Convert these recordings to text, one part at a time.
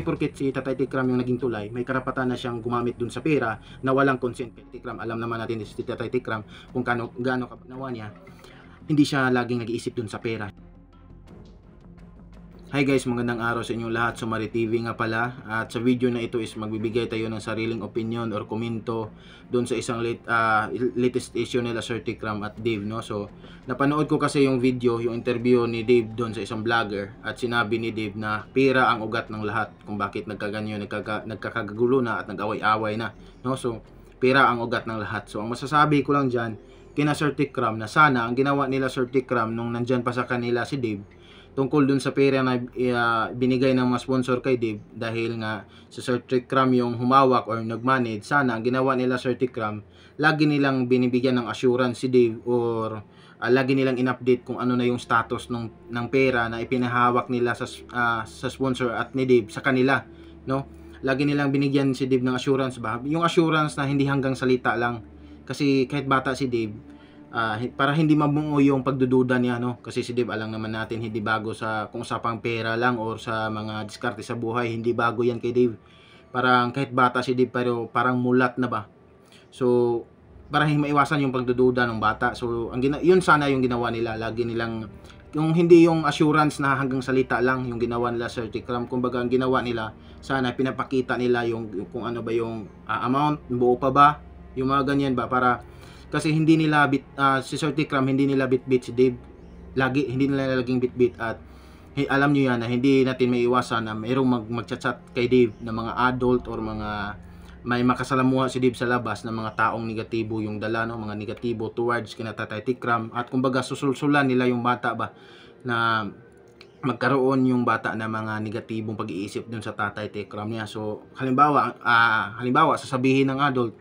porket si Tatay Tikram yung naging tulay, may karapatan na siyang gumamit dun sa pera na walang consent kay Tikram. Alam naman natin si Tatay Tikram kung gaano kapanawa niya, hindi siya laging nag-iisip dun sa pera. Hi guys, magandang araw sa inyong lahat. Sumari TV nga pala. At sa video na ito is magbibigay tayo ng sariling opinion or komento doon sa isang latest issue nila Sir Tikram at Dave, no? So, napanood ko kasi yung video, yung interview ni Dave doon sa isang vlogger, at sinabi ni Dave na pera ang ugat ng lahat kung bakit nagkaganyo, nagkakagulo na at nag-away-away na, no? So, pera ang ugat ng lahat. So, ang masasabi ko lang dyan kina Sir Tikram na sana ang ginawa nila Sir Tikram nung nandyan pa sa kanila si Dave tungkol dun sa pera na binigay ng mga sponsor kay Dave, dahil nga si Sir Tikram yung humawak or nag-manage, sana ang ginawa nila Sir Tikram, lagi nilang binibigyan ng assurance si Dave, or lagi nilang in-update kung ano na yung status ng pera na ipinahawak nila sa sponsor at ni Dave sa kanila, no? Lagi nilang binigyan si Dave ng assurance ba? Yung assurance na hindi hanggang salita lang, kasi kahit bata si Dave, para hindi mabuo yung pagdududa niya, no? Kasi si Dave, alam naman natin, hindi bago sa kung usapang pera lang or sa mga diskarte sa buhay, hindi bago yan kay Dave. Parang kahit bata si Dave pero parang mulat na ba. So para hindi maiwasan yung pagdududa ng bata. So yun sana yung ginawa nila, lagi nilang yung hindi yung assurance na hanggang salita lang yung ginawa nila Sir Tikram. Kumbaga ang ginawa nila, sana pinapakita nila yung kung ano ba yung amount, buo pa ba, yung mga ganyan ba, para kasi hindi nila si Sir Tikram, hindi nila bit-bit si Dave. Lagi hindi nila laging bit-bit, at alam niyo yan na hindi natin maiiwasan na mayroong mag-chat kay Dave na mga adult or mga may makasalamuha si Dave sa labas na mga taong negatibo yung dala, no? Mga negatibo towards kina Tatay Tikram, at kumbaga susulsulan nila yung bata ba na magkaroon yung bata na mga negatibong pag-iisip dun sa Tatay Tikram niya. So halimbawa sasabihin ng adult,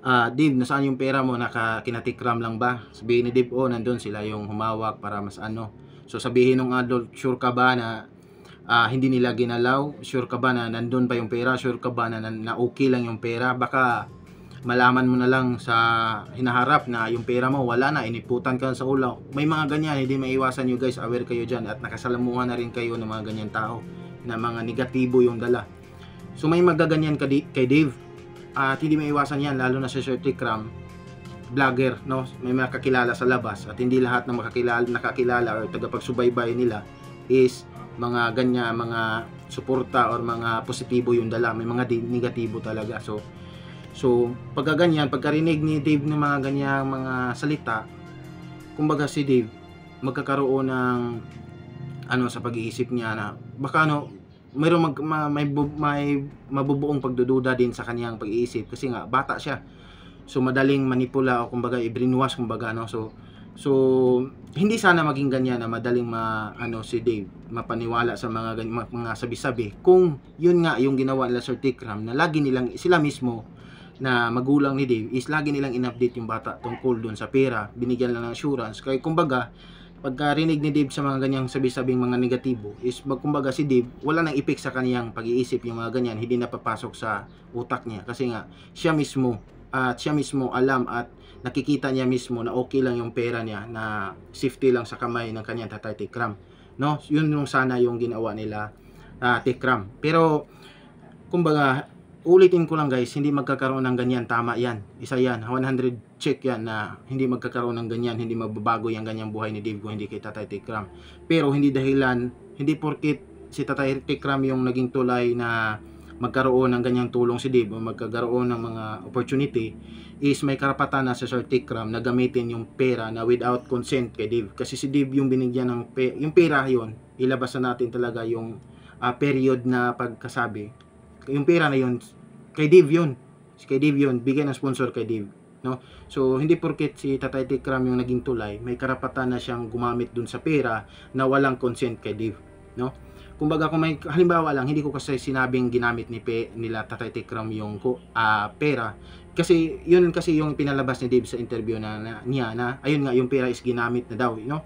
Dave, nasaan yung pera mo? Kinatikram lang ba? Sabihin ni Dave, oh, nandun sila yung humawak para mas ano. So sabihin ng adult, sure ka ba na hindi nila ginalaw? Sure ka ba na nandun pa yung pera? Sure ka ba na okay lang yung pera? Baka malaman mo na lang sa hinaharap na yung pera mo wala na, iniputan ka sa ulaw. May mga ganyan, hindi maiwasan nyo guys, aware kayo dyan, at nakasalamuhan na rin kayo ng mga ganyan tao na mga negatibo yung dala. So may magaganyan kay Dave. At hindi maiwasan yan, lalo na si Sir Tikram, vlogger, no? May makakilala sa labas, at hindi lahat ng nakakilala or tagapagsubaybay nila is mga ganyan, mga suporta or mga positibo yung dala. May mga negatibo talaga. So pagkarinig ni Dave ng mga ganyang mga salita, kumbaga si Dave magkakaroon ng ano sa pag-iisip niya na baka mayroong may mabubuong pagdududa din sa kaniyang pag-iisip, kasi nga bata siya. So madaling manipula o kumbaga i-brainwash kumbaga, no? So hindi sana maging ganyan na madaling si Dave mapaniwala sa mga sabi-sabi, kung yun nga yung ginawa nila Sir Tikram, na lagi nilang sila mismo na magulang ni Dave is lagi nilang in-update yung bata tungkol dun sa pera, binigyan lang ng assurance. Kaya kumbaga pagkarinig ni Dave sa mga ganyang sabi-sabing mga negatibo is kumbaga si Dave wala nang epek sa kaniyang pag-iisip, yung mga ganyan hindi napapasok sa utak niya, kasi nga siya mismo alam at nakikita niya mismo na okay lang yung pera niya, na safety lang sa kamay ng kanyang Tatay Tikram, no? Yun yung sana yung ginawa nila Tikram. Pero kumbaga ulitin ko lang guys, hindi magkakaroon ng ganyan, tama yan, isa yan, 100 check yan na hindi magkakaroon ng ganyan, hindi magbabago yung ganyang buhay ni Dave kung hindi kay Tatay Tikram. Pero hindi dahilan, hindi porkit si Tatay Tikram yung naging tulay na magkaroon ng ganyang tulong si Dave o magkakaroon ng mga opportunity, is may karapatan na si Sir Tikram na gamitin yung pera na without consent kay Dave. Kasi si Dave yung binigyan ng yung pera yun, ilabas na natin talaga yung period na pagkasabi. Yung pera na yun kay Dave yun. Kay Dave yun, bigay ng sponsor kay Dave, no? So hindi porket si Tatay Tikram yung naging tulay, may karapatan na siyang gumamit dun sa pera na walang consent kay Dave, no? Kumbaga kung may halimbawa lang, hindi ko kasi sinabing ginamit nila Tatay Tikram yung pera, kasi yun kasi yung pinalabas ni Dave sa interview niya na ayun nga yung pera is ginamit na daw, no?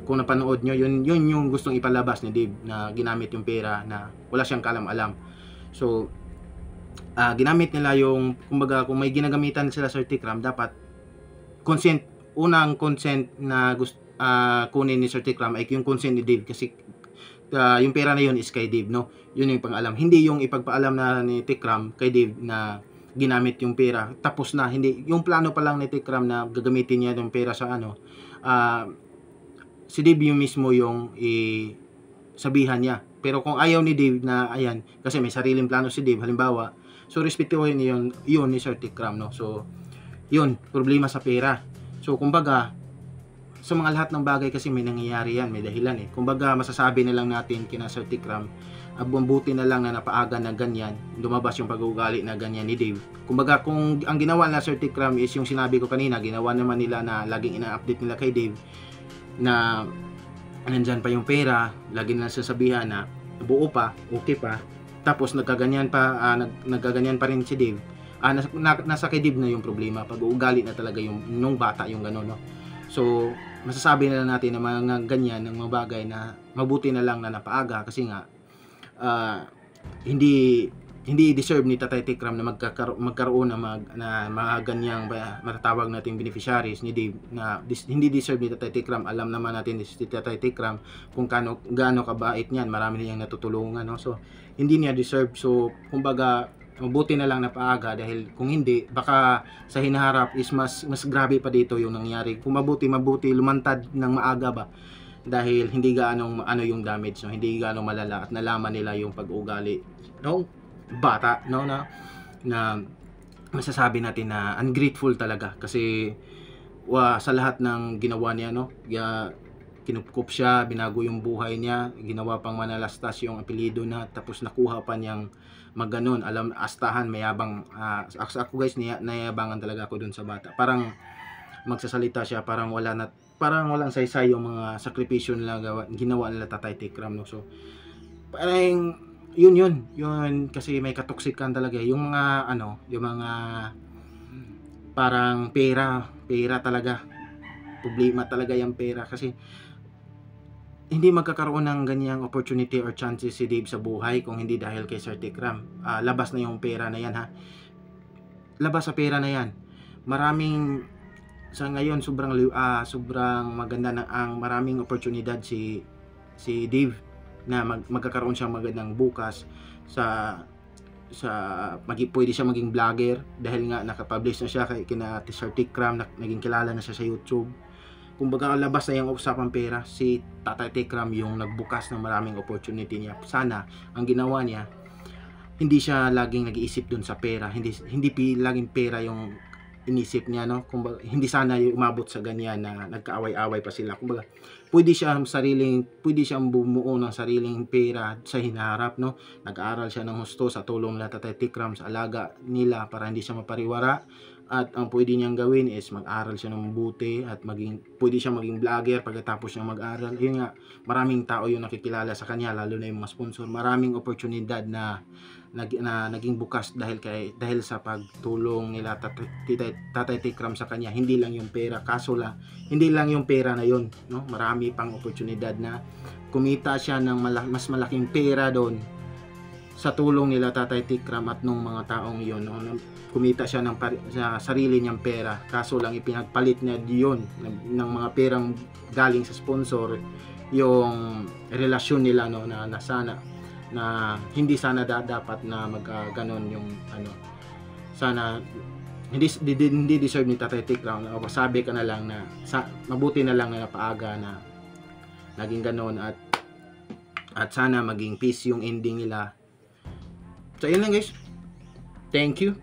Kung napanood nyo, yun yung gustong ipalabas ni Dave, na ginamit yung pera na wala siyang kalam-alam. So ginamit nila yung, kumbaga kung may ginagamitan sila Sir Tikram, dapat unang consent na kunin ni Sir Tikram ay yung consent ni Dave, kasi yung pera na yun is kay Dave, no? Yun yung pang-alam. Hindi yung ipagpaalam na ni Tikram kay Dave na ginamit yung pera. Tapos na, hindi. Yung plano pa lang ni Tikram na gagamitin niya yung pera sa ano, si Dave yung mismo yung sabihan niya. Pero kung ayaw ni Dave na, ayan, kasi may sariling plano si Dave, halimbawa, so respetuhin yun ni Sir Tikram, no? So, yun, problema sa pera. So, kumbaga, sa mga lahat ng bagay kasi may nangyayari yan, may dahilan eh. Kumbaga, masasabi na lang natin kina Sir Tikram, buti na lang na napaaga na ganyan, lumabas yung pag-uugali na ganyan ni Dave. Kumbaga, kung ang ginawa na Sir Tikram is yung sinabi ko kanina, ginawa naman nila na laging ina-update nila kay Dave, na nandyan pa yung pera, lagi na sasabihan na buo pa, okay pa, tapos nagkaganyan pa rin si Dave. Nasa kay Dave na yung problema, pag-uugali na talaga yung nung bata yung gano'n, no? So, masasabi na lang natin na mga ganyan ng mga bagay na mabuti na lang na napaaga kasi nga hindi deserve ni Tatay Tikram na magkaroon na mga ganyang matatawag nating beneficiaries ni Dave, na hindi deserve ni Tatay Tikram. Alam naman natin si Tatay Tikram kung gaano kabait niyan, marami niyang natutulungan, no? So hindi niya deserve. So kumbaga mabuti na lang na paaga, dahil kung hindi baka sa hinaharap is mas grabe pa dito yung nangyari. Kung mabuti lumantad ng maaga ba, dahil hindi gaano yung damage, no? Hindi gaano malala at nalaman nila yung pag-ugali no bata, no, na masasabi natin na ungrateful talaga kasi sa lahat ng ginawa niya, no, kinupkup siya, binago yung buhay niya, ginawa pang manalastas yung apelyido na, tapos nakuha pa niyang maganon, alam, astahan, mayabang. Ako guys, nayabangan talaga ako dun sa bata. Parang magsasalita siya, parang walang saysay yung mga sakripisyo nila ginawa nila Tatay Tikram, no? So parang yun kasi may katoksikan talaga yung mga yung mga parang pera talaga, problema talaga yung pera. Kasi hindi magkakaroon ng ganyang opportunity or chances si Dave sa buhay kung hindi dahil kay Sir Tikram. Labas na yung pera na yan, ha, labas sa pera na yan. Maraming sa ngayon sobrang maganda na ang maraming oportunidad si Dave na magkakaroon siya magandang bukas pwede siya maging vlogger dahil nga nakapublish na siya kina Sir Tikram, naging kilala na siya sa YouTube. Kumbaga labas na yung usapang pera, si Tatay Tikram yung nagbukas ng maraming opportunity niya. Sana ang ginawa niya, hindi siya laging nag-iisip dun sa pera, hindi laging pera yung inisip niya, no? Kumbaga hindi sana umabot sa ganyan na nagkaaway-away pa sila. Kumbaga pwede siyang bumuo ng sariling pera sa hinaharap, no? Nag-aaral siya ng husto sa tulong nila Tatay Tikram, sa alaga nila para hindi siya mapariwara. At ang pwede niyang gawin is mag-aral siya ng mabuti at pwede siya maging vlogger pagkatapos niyang mag-aral. Yun nga, maraming tao yung nakikilala sa kanya, lalo na yung mga sponsor. Maraming oportunidad na naging bukas dahil sa pagtulong nila Tatay Tikram sa kanya. Hindi lang yung pera, hindi lang yung pera na yun, no? Marami pang oportunidad na kumita siya ng mas malaking pera doon sa tulong nila Tatay Tikram at nung mga taong yun, no? Kumita siya sa sarili niyang pera, kaso lang ipinagpalit niya yun ng mga perang galing sa sponsor, yung relasyon nila, no, na sana na hindi sana dapat na magganon yung sana hindi deserve ni Tatay Tikram. Sabi ka na lang na mabuti na lang na napaaga na naging ganon, at sana maging peace yung ending nila. So yun lang guys, thank you.